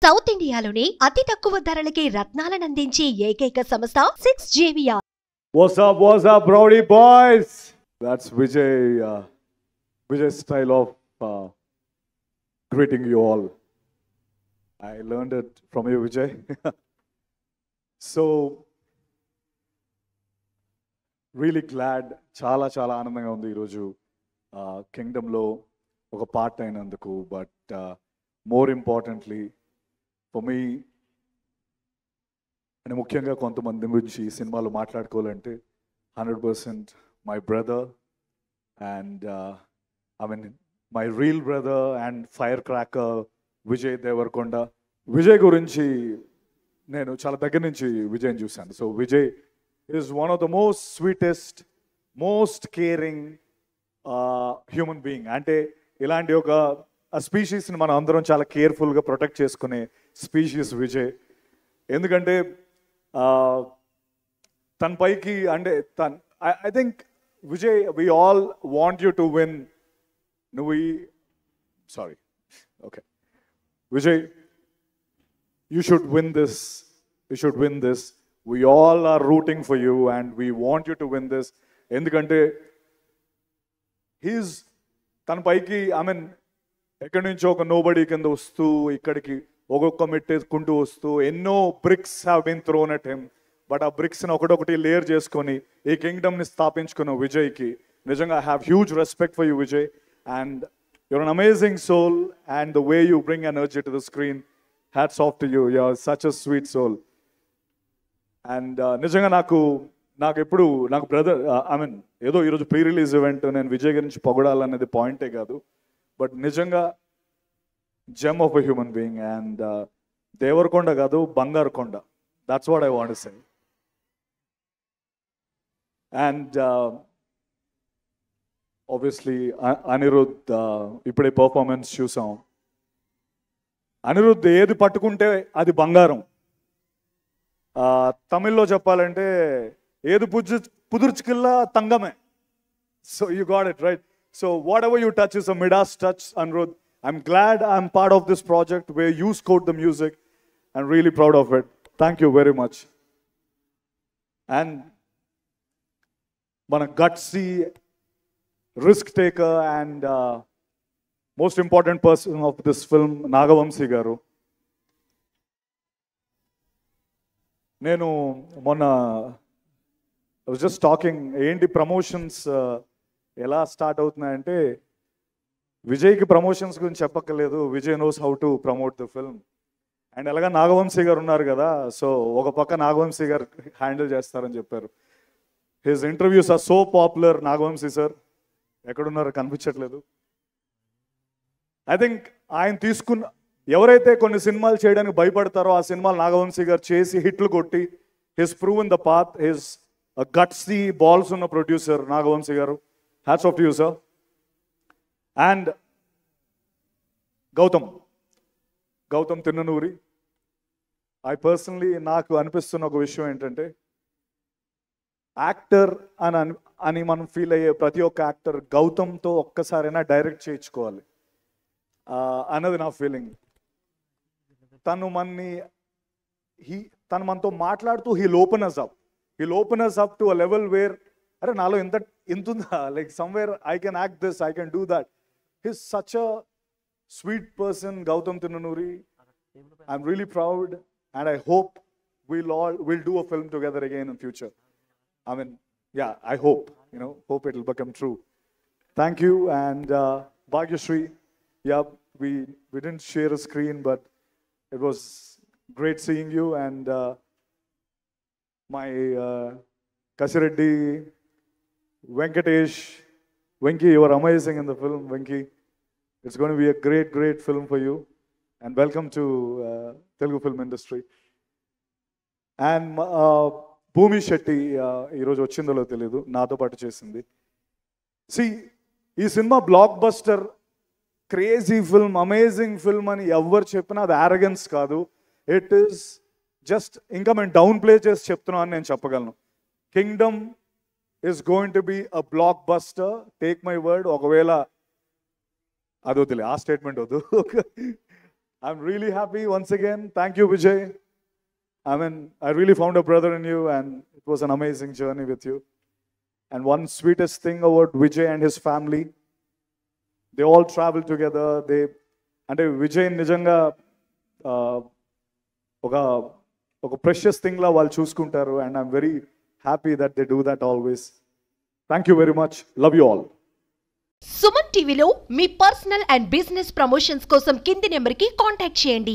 South ఇండియాలోనే అతి తక్కువ ధరలకి రత్నాలనందించే ఏకైక సంస్థ 6JVR. What's up, Rowdy boys? That's Vijay's style of greeting you all. I learned it from you, Vijay. So, really glad, చాలా ఆనందంగా ఉంది ఈరోజు కింగ్డమ్లో ఒక పార్ట్ అయినందుకు. But more importantly for me, అంటే ముఖ్యంగా కొంతమంది గురించి ఈ సినిమాలో మాట్లాడుకోవాలంటే 100% my brother and my real brother and firecracker Vijay Deverakonda. Vijay గురించి నేను చాలా దగ్గర నుంచి విజయ్ని చూశాను. So Vijay is one of the most sweetest, most caring human being. అంటే ఇలాంటి ఒక స్పీషీస్ని మనం అందరం చాలా కేర్ఫుల్గా ప్రొటెక్ట్ చేసుకునే స్పీషీస్ విజయ్. ఎందుకంటే తన పైకి అంటే I think Vijay, we all want you to win. Okay Vijay, you should win this. We all are rooting for you and we want you to win this. ఎందుకంటే he's తన పైకి ఎక్కడి నుంచో ఒక నోబడీ కింద వస్తూ ఇక్కడికి ఒక్కొక్క మెట్టేసుకుంటూ వస్తూ ఎన్నో bricks have been thrown at him. But ఆ బ్రిక్స్ని ఒకటొకటి లేయర్ చేసుకొని ఈ కింగ్డమ్ని స్థాపించుకున్న విజయ్కి నిజంగా I have huge respect for you Vijay. And your an amazing soul and the way you bring energy to the screen, hats off to you. You're such a sweet soul. And నిజంగా నాకు brother ఏదో ఈరోజు pre release event, నేను విజయ్ గురించి పొగడాలనేది పాయింటే కాదు. But నిజంగా gem of a human being. And Deverakonda కాదు, బంగారు కొండ. That's what I want to say. And obviously Anirudh, ఇప్పుడే పర్ఫార్మెన్స్ చూసాం. అనిరుద్ధ్ ఏది పట్టుకుంటే అది బంగారం. తమిళ్లో చెప్పాలంటే ఏది పుదుర్చుకిల్లా తంగమే. So you got it right. So whatever you touch is a Midas touch, Anirudh. I'm glad I'm part of this project where you scored the music. I'm really proud of it. Thank you very much. And మన gutsy, risk taker and most important person of this film, Nagavamsi గారు. నేను మొన్న I was just talking, ఏంటి promotions ఎలా start అవుతున్నాయంటే, విజయ్కి promotions గురించి చెప్పక్కర్లేదు, Vijay knows how to promote the film. And అలాగా నాగవంశీ గారు ఉన్నారు కదా, సో ఒక పక్క నాగవంశీ గారు హ్యాండిల్ చేస్తారని చెప్పారు. His interviews are so popular. Nagavamsi sir ఎక్కడున్నారో కనిపించట్లేదు. ఐ థింక్ ఆయన ఎవరైతే కొన్ని సినిమాలు చేయడానికి భయపడతారో ఆ సినిమాలు నాగవంశీ గారు చేసి హిట్లు కొట్టి, his proven the path. His gutsy balls ఉన్న ప్రొడ్యూసర్ నాగవంశీ గారు. Hats off to you sir. And Gautam Tinnanuri. నాకు అనిపిస్తున్న ఒక విషయం ఏంటంటే, యాక్టర్ అని మనం ఫీల్ అయ్యే ప్రతి ఒక్క యాక్టర్ గౌతమ్తో ఒక్కసారైనా డైరెక్ట్ చేయించుకోవాలి అన్నది నా ఫీలింగ్. తను మనతో మాట్లాడుతూ he'll open us up to a level where, అరే నాలో ఎంత ఉందా, like somewhere I can act this, I can do that. His such a sweet person, Gautam Tinnanuri. I'm really proud and I hope we'll do a film together again in future. I hope it will become true. Thank you. And Bhagyashree, yeah, we didn't share a screen, but it was great seeing you. And my Kasireddy, Venkatesh, Venki, you are amazing in the film. Venki, it's going to be a great film for you. And welcome to Telugu film industry. And భూమి శెట్టి ఈరోజు వచ్చిందో తెలియదు, నాతో పాటు చేసింది. ఈ cinema block buster, crazy film, amazing film అని ఎవరు చెప్పినా అది యారగెన్స్ కాదు. ఇట్ ఈస్ జస్ట్, ఇంకా మేము డౌన్ ప్లే చేసి చెప్తున్నాం అని నేను చెప్పగలను. Kingdom is going to be a block buster, take my word. ఒకవేళ అది వద్దులే, ఆ స్టేట్మెంట్ వద్దు. I'm really happy once again. Thank you, Vijay. I mean, I really found a brother in you, and it was an amazing journey with you. And one sweetest thing about Vijay and his family, they all travel together. అంటే విజయ్ నిజంగా ఒక precious thing లా వాళ్ళు చూసుకుంటారు. And I'm very happy that they do that always. Thank you very much. Love you all. Suman టీవీలో మీ personal and business promotions కోసం కింది నెంబర్కి contact చేయండి.